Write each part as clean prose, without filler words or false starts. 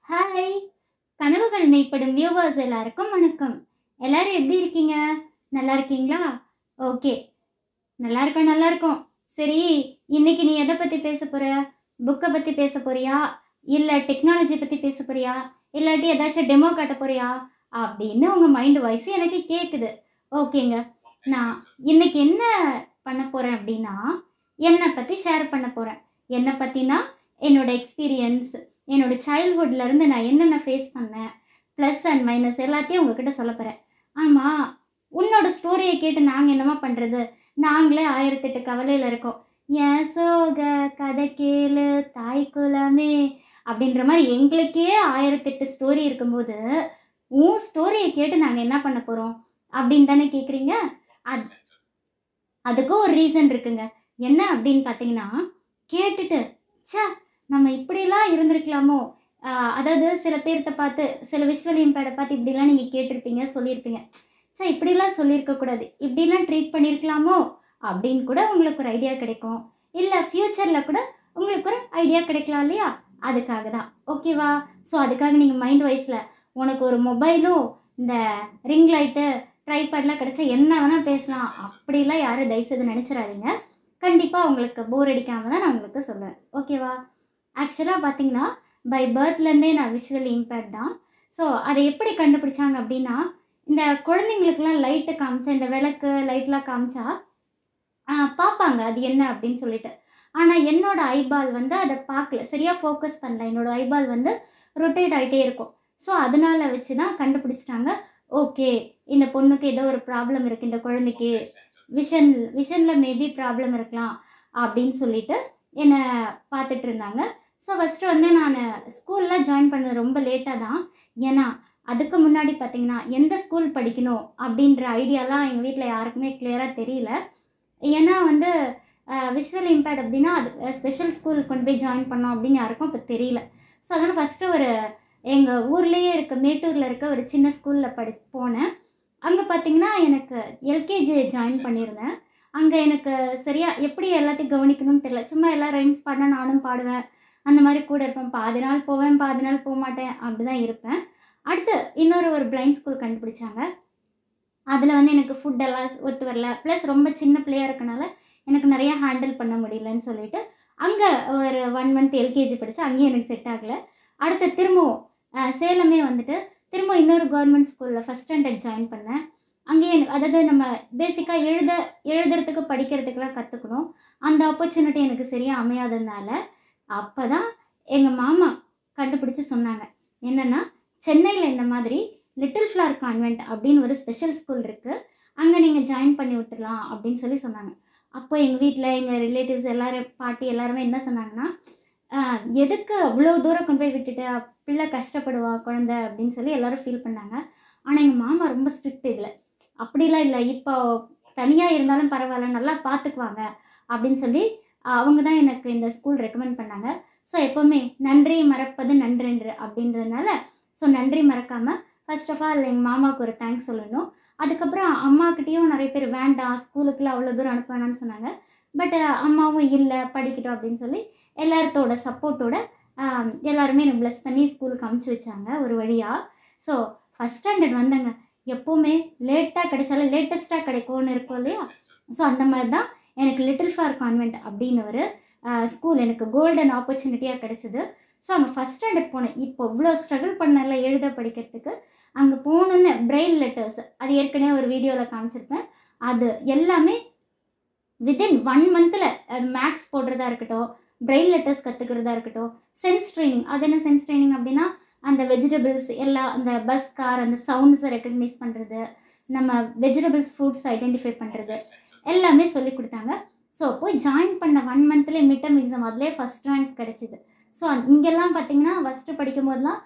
Hi! கனவுகள் மெய்ப்படும் viewers எல்லாருக்கும் வணக்கம். எல்லாரும் எப்படி இருக்கீங்க? நல்லா இருக்கீங்களா? ஓகே. நல்லா இருக்கோம். சரி, இன்னைக்கு நீ எதை பத்தி பேச போற? புக்கை பத்தி பேச போறியா? இல்ல டெக்னாலஜி பத்தி பேச போறியா? இல்லாட்டி ஏதாச்சும் டெமோ காட்ட போறியா? அப்படின்னு உங்க மைண்ட் வாய்ஸ் எனக்கு கேக்குது. ஓகேங்க. நான் இன்னைக்கு என்ன பண்ண போறேன் அப்படின்னா, என்னை பத்தி ஷேர் பண்ண போறேன். என்ன பத்தினா, என்னோட எக்ஸ்பீரியன்ஸ், என்னோட சைல்ட்ஹுட்ல இருந்து நான் என்னென்ன ஃபேஸ் பண்ணேன், ப்ளஸ் அண்ட் மைனஸ் எல்லாத்தையும் உங்ககிட்ட சொல்ல போறேன். ஆமா, உன்னோட ஸ்டோரியை கேட்டு நாங்க என்னமா பண்றது? நாங்களே 1008 கவலையில இருக்கோம். "என் சோக கதை கேளு தாய் குலமே" அப்படின்ற மாதிரி எங்களுக்கே 1008 ஸ்டோரி இருக்கும்போது, உன் ஸ்டோரியை கேட்டு நாங்க என்ன பண்ண போறோம்? அப்படின்னு தானே கேக்குறீங்க? அது அதுக்கும் ஒரு ரீசன் இருக்குங்க. என்ன அப்படின்னு பார்த்தீங்கன்னா, கேட்டுட்டு, ச்சே! நம்ம இப்படிலாம் இருந்திருக்கலாமோ? அதாவது சில பேர்த்த பார்த்து, சில விஷுவல் இம்பேர்ட பார்த்து இப்படிலாம் நீங்க கேட்டிருப்பீங்க, சொல்லியிருப்பீங்க. ச்சே! இப்படிலாம் சொல்லியிருக்கக்கூடாது. இப்படிலாம் ட்ரீட் பண்ணியிருக்கலாமோ? அப்படின்னு கூட உங்களுக்கு ஒரு ஐடியா கிடைக்கும். இல்ல ஃப்யூச்சர்ல கூட உங்களுக்கு ஒரு ஐடியா கிடைக்கலாம் இல்லையா? அதுக்காக தான். ஓகேவா? ஸோ அதுக்காக நீங்க மைண்ட் வைஸ்ல உனக்கு ஒரு மொபைலும், இந்த ரிங் லைட்டு, ட்ரைபாட்லாம் கிடைச்சா என்ன வேணா பேசலாம். அப்படிலாம் யாரும் தயவுசெய்து நினைச்சிராதீங்க. கண்டிப்பா உங்களுக்கு போர் அடிக்காம தான் நான் உங்களுக்கு சொல்லுவேன். ஓகேவா? ஆக்சுவலா பார்த்தீங்கன்னா, பை பர்த்லேருந்தே நான் விஷுவல் இம்பேர்ட் தான். ஸோ அதை எப்படி கண்டுபிடிச்சாங்க அப்படின்னா, இந்த குழந்தைங்களுக்கெல்லாம் லைட்டு காமிச்சா, இந்த விளக்கு, லைட்லாம் காமிச்சா பார்ப்பாங்க அது என்ன அப்படின்னு சொல்லிட்டு. ஆனா என்னோட ஐபால் வந்து அத பார்க்கல. சரியா ஃபோக்கஸ் பண்ணல. என்னோட ஐபால் வந்து ரொட்டேட் ஆயிட்டே இருக்கும். ஸோ அதனால வச்சு தான் கண்டுபிடிச்சிட்டாங்க. ஓகே, இந்த பொண்ணுக்கு ஏதோ ஒரு ப்ராப்ளம் இருக்கு. இந்த குழந்தைக்கு விஷன்ல மேபி ப்ராப்ளம் இருக்கலாம் அப்படின்னு சொல்லிட்டு என்ன பார்த்துட்டு இருந்தாங்க. ஸோ ஃபர்ஸ்ட்டு வந்து நானு ஸ்கூல்லாம் ஜாயின் பண்ணது ரொம்ப லேட்டா தான். ஏன்னா, அதுக்கு முன்னாடி பார்த்தீங்கன்னா, எந்த ஸ்கூல் படிக்கணும் அப்படின்ற ஐடியாலாம் எங்க வீட்ல யாருக்குமே கிளியரா தெரியல. ஏன்னா வந்து விஷுவல் இம்பேர்ட் அப்படின்னா, அது ஸ்பெஷல் ஸ்கூல் கொண்டு போய் ஜாயின் பண்ணோம் அப்படின்னு யாருக்கும் அப்போ தெரியல. ஸோ அதனால ஃபர்ஸ்ட்டு ஒரு எங்க ஊர்லயே இருக்க மேட்டூர்ல இருக்க ஒரு சின்ன ஸ்கூல்ல போனேன். அங்க பார்த்தீங்கன்னா, எனக்கு எல்கேஜி ஜாயின் பண்ணியிருந்தேன். அங்க எனக்கு சரியா எப்படி எல்லாத்தையும் கவனிக்கணும்னு தெரியல. சும்மா எல்லாம் ரைம்ஸ் பாடுனா நானும் பாடுவேன். அந்த மாரி கூட இருப்பேன். பாதி நாள் போவேன், பாதி நாள் போமாட்டேன். அப்படிதான் இருப்பேன். அடுத்து இன்னொரு ஒரு பிளைண்ட் ஸ்கூல் கண்டுபிடிச்சாங்க. அதில வந்து எனக்கு ஃபுட் எல்லாம் ஒத்து வரல. ப்ளஸ் ரொம்ப சின்ன பிள்ளையா இருக்கனால, எனக்கு நெறையா ஹேண்டில் பண்ண முடியலன்னு சொல்லிட்டு, அங்க ஒரு 1 மந்த் எல்கேஜி படிச்சேன். அங்கேயும் எனக்கு செட் ஆகல. அடுத்து திரும்பவும் சேலமே வந்துட்டு, திரும்ப இன்னொரு கவர்மெண்ட் ஸ்கூல்ல ஃபர்ஸ்ட் ஸ்டாண்டர்ட் ஜாயின் பண்ணேன். அங்கேயே அதாவது நம்ம பேசிக்கா எழுதுறதுக்கு, படிக்கிறதுக்குலாம் கத்துக்கணும். அந்த ஆப்பர்ச்சுனிட்டி எனக்கு சரியா அமையாததுனால, அப்பதான் எங்க மாமா கண்டுபிடிச்சு சொன்னாங்க. என்னன்னா, சென்னையில இந்த மாதிரி லிட்டில் ஃப்ளவர் கான்வென்ட் அப்படின்னு ஒரு ஸ்பெஷல் ஸ்கூல் இருக்கு. அங்க நீங்க ஜாயின் பண்ணி விட்டுறலாம் அப்படின்னு சொல்லி சொன்னாங்க. அப்போ எங்க வீட்ல எங்க ரிலேட்டிவ்ஸ் எல்லாரும் பாட்டி எல்லாருமே என்ன சொன்னாங்கன்னா, எதுக்கு அவ்வளோ தூரம் கொண்டு போய் விட்டுட்டு, பிள்ளை கஷ்டப்படுவா குழந்தை அப்படின்னு சொல்லி எல்லாரும் ஃபீல் பண்ணாங்க. ஆனா எங்க மாமா ரொம்ப ஸ்ட்ரிக்ட் இதுல. அப்படிலாம் இல்ல. இப்போ தனியா இருந்தாலும் பரவால்ல, நல்லா பார்த்துக்குவாங்க அப்படின்னு சொல்லி, அவங்க தான் எனக்கு இந்த ஸ்கூல் ரெக்கமெண்ட் பண்ணாங்க. ஸோ எப்பவுமே நன்றி மறப்பது நன்றென்று அப்படின்றதுனால, ஸோ நன்றி மறக்காம ஃபர்ஸ்ட் ஆஃப் ஆல் எங்க மாமாவுக்கு ஒரு தேங்க்ஸ் சொல்லணும். அதுக்கப்புறம் அம்மாகிட்டயும் நெறைய பேர் வேண்டாம், ஸ்கூலுக்குலாம் அவ்வளோ தூரம் அனுப்ப வேணாம்னு சொன்னாங்க. பட் அம்மாவும் இல்ல படிக்கட்டும் அப்படின்னு சொல்லி எல்லாத்தோட சப்போர்ட்டோட எல்லாருமே என்ன பிளெஸ் பண்ணி ஸ்கூலுக்கு அனுப்பிச்சு வச்சாங்க ஒரு வழியா. ஸோ ஃபர்ஸ்ட் ஸ்டாண்டர்ட் வந்தேங்க. எப்பவுமே லேட்டா கிடைச்சாலும் லேட்டஸ்ட்டா கிடைக்கும்னு இருக்கும் இல்லையா? ஸோ அந்த மாரி தான் எனக்கு லிட்டில் ஃப்ளவர் கான்வென்ட் அப்படின்னு ஒரு ஸ்கூல் எனக்கு கோல்டன் ஆப்பர்ச்சுனிட்டியா கிடைச்சது. ஸோ அங்க ஃபர்ஸ்ட் ஸ்டாண்டர்ட் போனேன். இப்போ இவ்வளோ ஸ்ட்ரகிள் பண்ணேன்ல எழுத படிக்கிறதுக்கு. அங்க போனோனே பிரெயில் லெட்டர்ஸ் அது ஏற்கனவே ஒரு வீடியோல காமிச்சிருப்பேன். அது எல்லாமே வித்தின் 1 மந்த்ல அது மேக்ஸ் போடுறதா இருக்கட்டும், பிரெயில் லெட்டர்ஸ் கத்துக்கிறதா இருக்கட்டும், சென்ஸ் ட்ரெய்னிங் அது என்ன சென்ஸ் ட்ரெய்னிங் அப்படின்னா, அந்த வெஜிடபிள்ஸ் எல்லாம் அந்த பஸ், கார் அந்த சவுண்ட்ஸ ரெகக்னைஸ் பண்றது, நம்ம வெஜிடபிள்ஸ், ஃப்ரூட்ஸ் ஐடென்டிஃபை பண்றது எல்லாமே சொல்லிக் குடுத்தாங்க. ஸோ போய் ஜாயின் பண்ண 1 மந்த்லயே மிட் டெர்ம் எக்ஸாம் அதிலயே ஃபர்ஸ்ட் ரேங்க் கிடைச்சது. ஸோ இங்கெல்லாம் பார்த்தீங்கன்னா, ஃபர்ஸ்ட்டு படிக்கும்போதெல்லாம்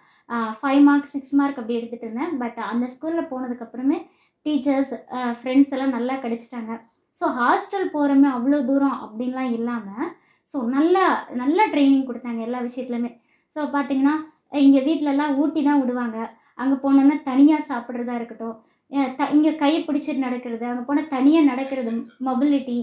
5 மார்க், 6 மார்க் அப்படி எடுத்துட்டு இருந்தேன். பட் அந்த ஸ்கூல்ல போனதுக்கப்புறமே டீச்சர்ஸ், ஃப்ரெண்ட்ஸ் எல்லாம் நல்லா கிடைச்சிட்டாங்க. ஸோ ஹாஸ்டல் போறோமே அவ்வளோ தூரம் அப்படின்லாம் இல்லாம, ஸோ நல்லா நல்லா ட்ரெய்னிங் குடுத்தாங்க எல்லா விஷயத்துலயுமே. ஸோ பார்த்தீங்கன்னா, இங்க வீட்லலாம் ஊட்டி தான் விடுவாங்க. அங்க போனோம்னா தனியா சாப்பிடுறதா இருக்கட்டும், இங்க கை பிடிச்சிட்டு நடக்கிறது, அங்க போனா தனியா நடக்கிறது, மொபிலிட்டி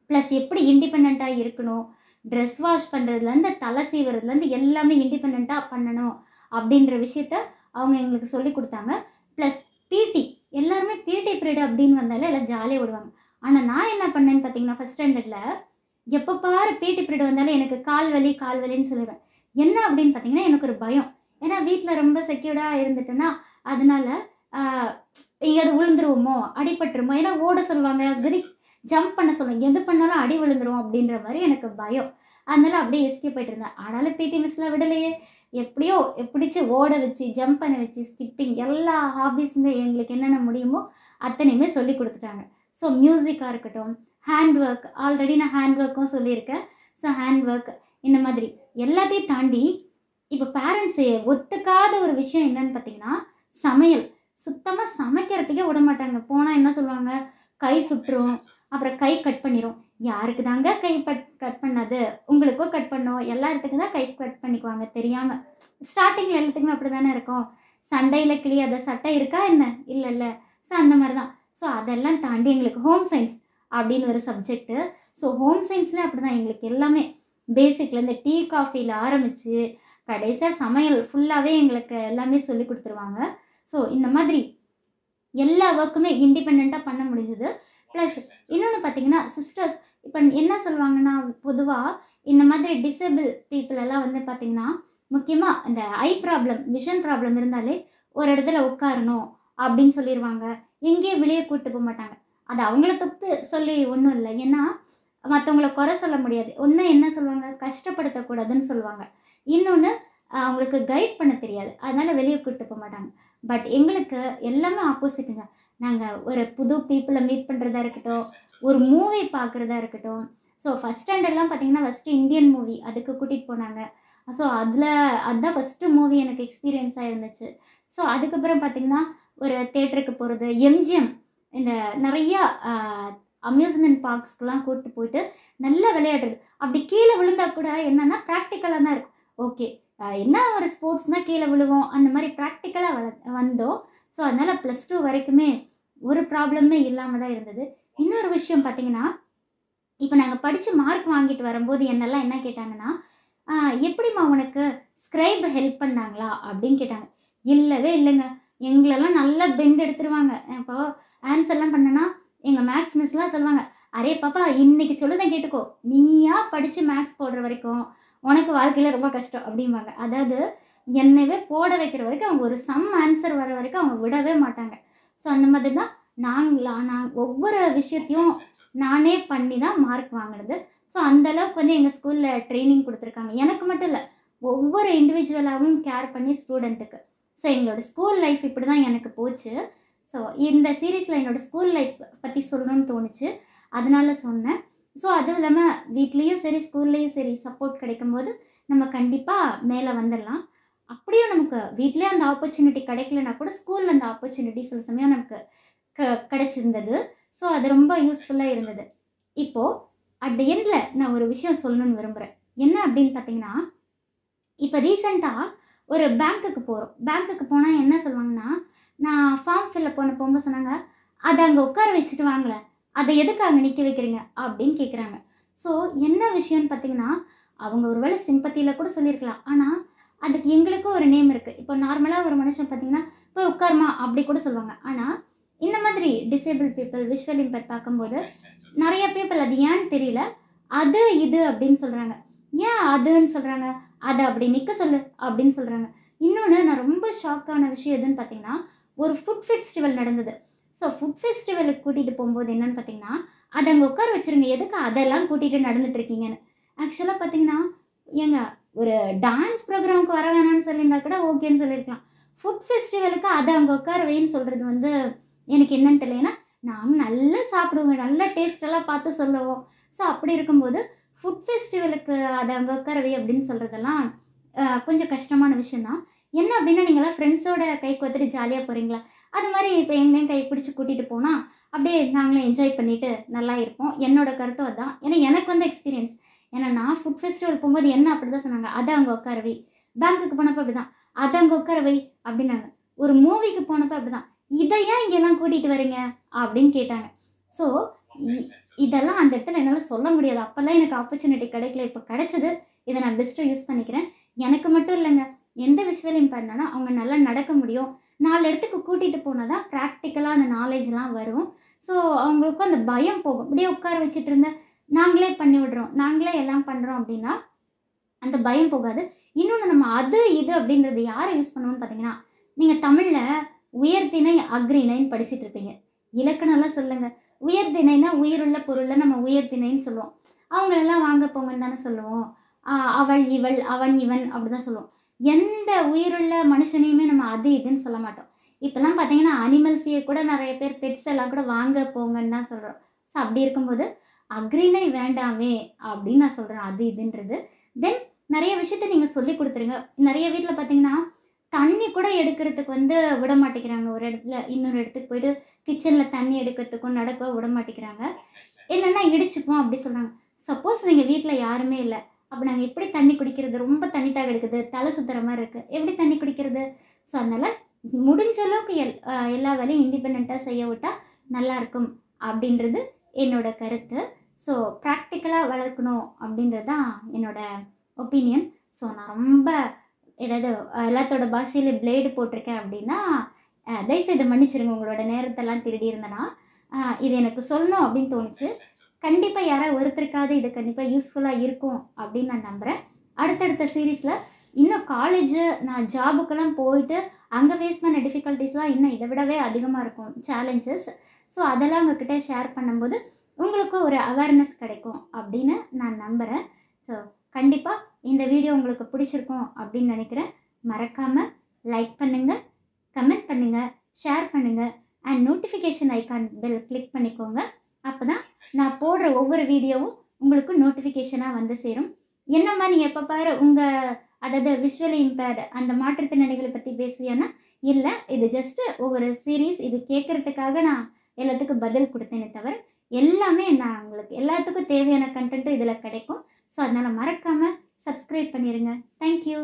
ப்ளஸ் எப்படி இண்டிபெண்டன்ட்டா இருக்கணும், ட்ரெஸ் வாஷ் பண்ணுறதுலேருந்து, தலை சீவுறதுலேருந்து எல்லாமே இண்டிபெண்டன்ட்டா பண்ணணும் அப்படின்ற விஷயத்த அவங்க எங்களுக்கு சொல்லி கொடுத்தாங்க. ப்ளஸ் பிடி, எல்லாருமே பிடி பீரியட் அப்படின்னு வந்தாலே எல்லாம் ஜாலியாக விடுவாங்க. ஆனால் நான் என்ன பண்ணேன்னு பார்த்தீங்கன்னா, ஃபஸ்ட் ஸ்டாண்டர்டில் எப்போ பாரு பிடி பீரியட் வந்தாலும் எனக்கு கால் வலி கால் வலின்னு சொல்லுவேன். என்ன அப்படின்னு பார்த்தீங்கன்னா, எனக்கு ஒரு பயம். ஏன்னா வீட்டில் ரொம்ப செக்யூர்டாக இருந்துட்டேன்னா, அதனால எங்கேயாவது விழுந்துருவோமோ, அடிபட்டுருமோ, ஏன்னா ஓட சொல்லுவாங்க, ஜம்ப் பண்ண சொல்லுவாங்க, எது பண்ணாலும் அடி விழுந்துரும் அப்படின்ற மாதிரி எனக்கு பயம். அதனால அப்படியே எஸ்கேப் ஆகிட்டு இருந்தேன். ஆனாலும் பிடி மிஸ்லாம் விடலையே, எப்படியோ எப்படிச்சு ஓட வச்சு, ஜம்ப் பண்ண வச்சு, ஸ்கிப்பிங், எல்லா ஹாபீஸுமே எங்களுக்கு என்னென்ன முடியுமோ அத்தனையுமே சொல்லி கொடுத்துட்டாங்க. ஸோ மியூசிக்காக இருக்கட்டும், ஹேண்ட் ஒர்க், ஆல்ரெடி நான் ஹேண்ட் ஒர்க்கும் சொல்லியிருக்கேன். ஸோ ஹேண்ட் ஒர்க் இந்த மாதிரி எல்லாத்தையும் தாண்டி இப்போ பேரண்ட்ஸு ஒத்துக்காத ஒரு விஷயம் என்னன்னு பார்த்தீங்கன்னா, சமையல். சுத்தமாக சமைக்கிறதுக்கே விட மாட்டாங்க. போனால் என்ன சொல்லுவாங்க, கை சுட்டுரும், அப்புறம் கை கட் பண்ணிடும். யாருக்கு தாங்க கை கட் பண்ணாது, உங்களுக்கும் கட் பண்ணோம், எல்லாத்துக்கும் தான் கை கட் பண்ணிக்குவாங்க தெரியாமல். ஸ்டார்டிங்கில் எல்லாத்துக்குமே அப்படி தானே இருக்கும். சண்டையில் கிளியாத சட்டை இருக்கா என்ன, இல்லை இல்லை. ஸோ அந்த மாதிரி தான். ஸோ அதெல்லாம் தாண்டி எங்களுக்கு ஹோம் சயின்ஸ் அப்படின்னு ஒரு சப்ஜெக்ட்டு. ஸோ ஹோம் சயின்ஸ்லேயே அப்படி தான் எங்களுக்கு எல்லாமே பேசிக்லேருந்து டீ காஃபியில் ஆரம்பித்து கடைசியாக சமையல் ஃபுல்லாகவே எங்களுக்கு எல்லாமே சொல்லி கொடுத்துருவாங்க. ஸோ இந்த மாதிரி எல்லா ஒர்க்குமே இண்டிபெண்ட்டாக பண்ண முடிஞ்சுது. ப்ளஸ் இன்னொன்று பார்த்தீங்கன்னா, சிஸ்டர்ஸ் இப்போ என்ன சொல்லுவாங்கன்னா, பொதுவாக இந்த மாதிரி டிசேபிள் பீப்புள் எல்லாம் வந்து பார்த்திங்கன்னா, முக்கியமாக இந்த ஐ ப்ராப்ளம், விஷன் ப்ராப்ளம் இருந்தாலே ஒரு இடத்துல உட்காரணும் அப்படின்னு சொல்லிடுவாங்க. எங்கேயும் வெளியே கூப்பிட்டு போக மாட்டாங்க. அது அவங்கள தப்பு சொல்லி ஒன்றும் இல்லை. ஏன்னா மற்றவங்கள குறை சொல்ல முடியாது. ஒன்று என்ன சொல்லுவாங்க, கஷ்டப்படுத்தக்கூடாதுன்னு சொல்லுவாங்க. இன்னொன்று அவங்களுக்கு கைட் பண்ண தெரியாது, அதனால் வெளியே கூப்பிட்டு போக மாட்டாங்க. பட் எங்களுக்கு எல்லாமே ஆப்போசிட்டுங்க. நாங்கள் ஒரு புது பீப்புளை மீட் பண்ணுறதா இருக்கட்டும், ஒரு மூவி பார்க்குறதா இருக்கட்டும். ஸோ ஃபஸ்ட் ஸ்டாண்டர்ட்லாம் பார்த்தீங்கன்னா, ஃபஸ்ட்டு இந்தியன் மூவி அதுக்கு கூட்டிகிட்டு போனாங்க. ஸோ அதுதான் ஃபஸ்ட்டு மூவி எனக்கு எக்ஸ்பீரியன்ஸாக இருந்துச்சு. ஸோ அதுக்கப்புறம் பார்த்திங்கன்னா, ஒரு தேட்டருக்கு போகிறது, எம்ஜிஎம், இந்த நிறையா அம்யூஸ்மெண்ட் பார்க்ஸ்க்கெலாம் கூப்பிட்டு போயிட்டு நல்லா விளையாடுறது. அப்படி கீழே விழுந்தா கூட என்னென்னா ப்ராக்டிக்கலாக தான் இருக்கும். ஓகே, என்ன ஒரு ஸ்போர்ட்ஸ்னால் கீழே விழுவோம், அந்த மாதிரி ப்ராக்டிக்கலாக வந்தோம். ஸோ அதனால் +2 வரைக்குமே ஒரு ப்ராப்ளமே இல்லாமல் தான் இருந்தது. இன்னொரு விஷயம் பார்த்தீங்கன்னா, இப்போ நாங்கள் படித்து மார்க் வாங்கிட்டு வரும்போது என்னெல்லாம் என்ன கேட்டாங்கன்னா, எப்படிம்மா உனக்கு ஸ்க்ரைப் ஹெல்ப் பண்ணாங்களா அப்படின்னு கேட்டாங்க. இல்லவே இல்லைங்க, எங்களெல்லாம் நல்லா பெண்ட் எடுத்துருவாங்க. இப்போ ஆன்சர்லாம் பண்ணனா எங்கள் மேக்ஸ் மிஸ்லாம் சொல்லுவாங்க, அரே பாப்பா இன்னைக்கு சொல்லுதான் கேட்டுக்கோ, நீயா படித்து மேக்ஸ் போடுற வரைக்கும் உனக்கு வாழ்க்கையில் ரொம்ப கஷ்டம் அப்படிம்பாங்க. அதாவது என்னவே போட வைக்கிற வரைக்கும் அவங்க ஒரு சம் ஆன்சர் வர வரைக்கும் அவங்க விடவே மாட்டாங்க. ஸோ அந்த மாதிரி தான் நான் ஒவ்வொரு விஷயத்தையும் நானே பண்ணி தான் மார்க் வாங்கினது. ஸோ அந்தளவுக்கு வந்து எங்கள் ஸ்கூலில் ட்ரைனிங் கொடுத்துருக்காங்க. எனக்கு மட்டும் இல்லை, ஒவ்வொரு இண்டிவிஜுவலாகவும் கேர் பண்ணி ஸ்டூடெண்ட்டுக்கு. ஸோ எங்களோட ஸ்கூல் லைஃப் இப்படி தான் எனக்கு போச்சு. ஸோ இந்த சீரீஸில் என்னோடய ஸ்கூல் லைஃப் பற்றி சொல்லணும்னு தோணுச்சு, அதனால சொன்னேன். ஸோ அதுவும் இல்லாமல் வீட்லேயும் சரி ஸ்கூல்லேயும் சரி சப்போர்ட் கிடைக்கும்போது நம்ம கண்டிப்பாக மேலே வந்துடலாம். அப்படியும் நமக்கு வீட்டிலே அந்த ஆப்பர்ச்சுனிட்டி கிடைக்கலனா கூட ஸ்கூலில் அந்த ஆப்பர்ச்சுனிட்டி சில சமயம் நமக்கு கிடைச்சிருந்தது. ஸோ அது ரொம்ப யூஸ்ஃபுல்லாக இருந்தது. இப்போது அட் த எண்டில் நான் ஒரு விஷயம் சொல்லணும்னு விரும்புகிறேன். என்ன அப்படின்னு பார்த்தீங்கன்னா, இப்போ ரீசெண்டாக ஒரு பேங்க்குக்கு போகிறோம். பேங்க்குக்கு போனால் என்ன சொல்லுவாங்கன்னா, நான் ஃபார்ம் ஃபில்அப் பண்ண போகும்போது சொன்னாங்க, அதை அங்கே உட்கார வச்சுட்டு வாங்கலை, அதை எதுக்கு அங்கே நிற்க வைக்கிறீங்க அப்படின்னு கேட்குறாங்க. ஸோ என்ன விஷயம்னு பார்த்தீங்கன்னா, அவங்க ஒரு வேளை சிம்பத்தியில் கூட சொல்லியிருக்கலாம். ஆனால் அதுக்கு எங்களுக்கும் ஒரு நேம் இருக்குது. இப்போ நார்மலாக ஒரு மனுஷன் பார்த்தீங்கன்னா, போய் உட்காருமா அப்படி கூட சொல்லுவாங்க. ஆனால் இந்த மாதிரி டிசேபிள் பீப்புள், விஷுவல் இம்பேக்ட் பார்க்கும்போது நிறைய பீப்புள் அது ஏன்னு தெரியல, அது இது அப்படின்னு சொல்கிறாங்க. ஏன் அதுன்னு சொல்கிறாங்க, அதை அப்படி நிற்க சொல்லு அப்படின்னு சொல்கிறாங்க. இன்னொன்று நான் ரொம்ப ஷாக்கான விஷயம் எதுன்னு பார்த்தீங்கன்னா, ஒரு ஃபுட் ஃபெஸ்டிவல் நடந்தது. ஸோ ஃபுட் ஃபெஸ்டிவலுக்கு கூட்டிகிட்டு போகும்போது என்னென்னு பார்த்தீங்கன்னா, அதை அங்கே உட்கார வச்சுருங்க, எதுக்கு அதெல்லாம் கூட்டிகிட்டு நடந்துட்டுருக்கீங்கன்னு. ஆக்சுவலாக பார்த்தீங்கன்னா, ஏங்க ஒரு டான்ஸ் ப்ரோக்ராமுக்கு வர வேணாம்னு சொல்லியிருந்தா கூட ஓகேன்னு சொல்லியிருக்கலாம். ஃபுட் ஃபெஸ்டிவலுக்கு அதை அங்கே உட்கார வைன்னு சொல்கிறது வந்து எனக்கு என்னன்னு தெரியல. ஏன்னா நாங்கள் நல்லா சாப்பிடுவோங்க, நல்ல டேஸ்ட்டெல்லாம் பார்த்து சொல்லுவோம். ஸோ அப்படி இருக்கும்போது ஃபுட் ஃபெஸ்டிவலுக்கு அதை அங்கே உட்கார வை அப்படின்னு சொல்கிறதெல்லாம் கொஞ்சம் கஷ்டமான விஷயந்தான். என்ன அப்படின்னா, நீங்களாம் ஃப்ரெண்ட்ஸோட கை கோத்துட்டு ஜாலியாக போகிறீங்களா, அது மாதிரி இப்போ எங்களையும் கை பிடிச்சி கூட்டிகிட்டு போனால் அப்படியே நாங்களும் என்ஜாய் பண்ணிவிட்டு நல்லா இருப்போம். என்னோடய கருத்தும் அதுதான். ஏன்னா எனக்கு வந்து எக்ஸ்பீரியன்ஸ். ஏன்னா நான் ஃபுட் ஃபெஸ்டிவல் போகும்போது என்ன அப்படி தான் சொன்னாங்க, அதை அங்கே உட்கார வை. பேங்க்குக்கு போனப்போ அப்படி தான், அதை அங்கே உட்கார வை அப்படின்னாங்க. ஒரு மூவிக்கு போனப்போ அப்படி தான், இதை ஏன் இங்கெல்லாம் கூட்டிகிட்டு வரீங்க அப்படின்னு கேட்டாங்க. ஸோ இதெல்லாம் அந்த இடத்துல என்னால் சொல்ல முடியாது. அப்போல்லாம் எனக்கு ஆப்பர்ச்சுனிட்டி கிடைக்கல, இப்போ கிடைச்சது. இதை நான் பெஸ்ட்டாக யூஸ் பண்ணிக்கிறேன். எனக்கு மட்டும் இல்லைங்க, எந்த விஷயம் விஷுவல் இம்பேர்ட்னா அவங்க நல்லா நடக்க முடியும், 4 இடத்துக்கு கூட்டிகிட்டு போனால் தான் ப்ராக்டிக்கலாக அந்த நாலேஜ்லாம் வரும். ஸோ அவங்களுக்கும் அந்த பயம் போகும். இப்படியே உட்கார வச்சுட்டு இருந்தேன், நாங்களே பண்ணி விடுறோம், நாங்களே எல்லாம் பண்ணுறோம் அப்படின்னா அந்த பயம் போகாது. இன்னொன்று, நம்ம அது இது அப்படின்றது யாரை யூஸ் பண்ணுவோம்னு பார்த்தீங்கன்னா, நீங்கள் தமிழில் உயர்திணை அஃறிணைன்னு படிச்சுட்டு இருப்பீங்க. இலக்கணம்லாம் சொல்லுங்க. உயர்திணைனா உயிருள்ள பொருளில் நம்ம உயர்திணைன்னு சொல்லுவோம். அவங்களெல்லாம் வாங்க போங்கன்னு தானே சொல்லுவோம். அவள் இவள் அவன் இவன் அப்படி தான் சொல்லுவோம். எந்த உயிருள்ள மனுஷனையுமே நம்ம அது இதுன்னு சொல்ல மாட்டோம். இப்போலாம் பார்த்தீங்கன்னா அனிமல்ஸையே கூட நிறைய பேர் பெட்ஸ் எல்லாம் கூட வாங்க போங்கன்னு தான் சொல்கிறோம். ஸோ அப்படி இருக்கும்போது அஃறிணை வேண்டாமே அப்படின்னு நான் சொல்கிறேன், அது இதுன்றது. தென் நிறைய விஷயத்த நீங்கள் சொல்லி கொடுத்துருங்க. நிறைய வீட்டில் பார்த்தீங்கன்னா தண்ணி கூட எடுக்கிறதுக்கு விட மாட்டேங்கிறாங்க. ஒரு இடத்துல இன்னொரு இடத்துக்கு போயிட்டு கிச்சனில் தண்ணி எடுக்கிறதுக்கும் நடக்க விட மாட்டேங்கிறாங்க. இல்லைன்னா இடிச்சுப்போம் அப்படி சொல்கிறாங்க. சப்போஸ் நீங்கள் வீட்டில் யாருமே இல்லை, அப்போ நாங்கள் எப்படி தண்ணி குடிக்கிறது? ரொம்ப தண்ணி தாக எடுக்குது, தலை சுற்றுற மாதிரி இருக்குது, எப்படி தண்ணி குடிக்கிறது? ஸோ அதனால் முடிஞ்ச அளவுக்கு எல்லா வேலையும் இண்டிபெண்ட்டாக செய்ய விட்டால் நல்லாயிருக்கும் அப்படின்றது என்னோட கருத்து. ஸோ ப்ராக்டிக்கலாக வளர்க்கணும் அப்படின்றது தான் என்னோட ஒப்பீனியன். ஸோ நான் ரொம்ப ஏதாவது எல்லாத்தோட பாஷையில் பிளேடு போட்டிருக்கேன் அப்படின்னா தயவுசெய்து மன்னிச்சிருங்க. உங்களோட நேரத்தெல்லாம் திருடி இருந்தேன்னா இது எனக்கு சொல்லணும் அப்படின்னு தோணுச்சு. கண்டிப்பாக யாராவது ஒருத்தருக்காவது இது கண்டிப்பாக யூஸ்ஃபுல்லாக இருக்கும் அப்படின்னு நான் நம்புகிறேன். அடுத்தடுத்த சீரீஸில் இன்னும் காலேஜு நான் ஜாபுக்கெல்லாம் போயிட்டு அங்கே ஃபேஸ் பண்ண டிஃபிகல்ட்டிஸ்லாம் இன்னும் இதை விடவே அதிகமாக இருக்கும், சேலஞ்சஸ். ஸோ அதெல்லாம் உங்ககிட்ட ஷேர் பண்ணும்போது உங்களுக்கும் ஒரு அவேர்னஸ் கிடைக்கும் அப்படின்னு நான் நம்புகிறேன். ஸோ கண்டிப்பாக இந்த வீடியோ உங்களுக்கு பிடிச்சிருக்கும் அப்படின்னு நினைக்கிறேன். மறக்காமல் லைக் பண்ணுங்கள், கமெண்ட் பண்ணுங்கள், ஷேர் பண்ணுங்கள் and notification icon bell click பண்ணிக்கோங்க. அப்போ தான் நான் போடுற ஒவ்வொரு வீடியோவும் உங்களுக்கு நோட்டிஃபிகேஷனாக வந்து சேரும். என்ன மாதிரி எப்போ பாரு அதாவது விஷுவலி இம்பேர்டு அந்த மாற்றுத்திறனாளிகளை பற்றி பேசுவியானா இல்லை, இது ஜஸ்ட்டு ஒவ்வொரு சீரீஸ், இது கேட்குறதுக்காக நான் எல்லாத்துக்கும் பதில் கொடுத்தேனே தவிர எல்லாமே நான் உங்களுக்கு எல்லாத்துக்கும் தேவையான கண்டென்ட்டும் இதில் கிடைக்கும். ஸோ அதனால் மறக்காமல் சப்ஸ்கிரைப் பண்ணிடுங்க. தேங்க்யூ.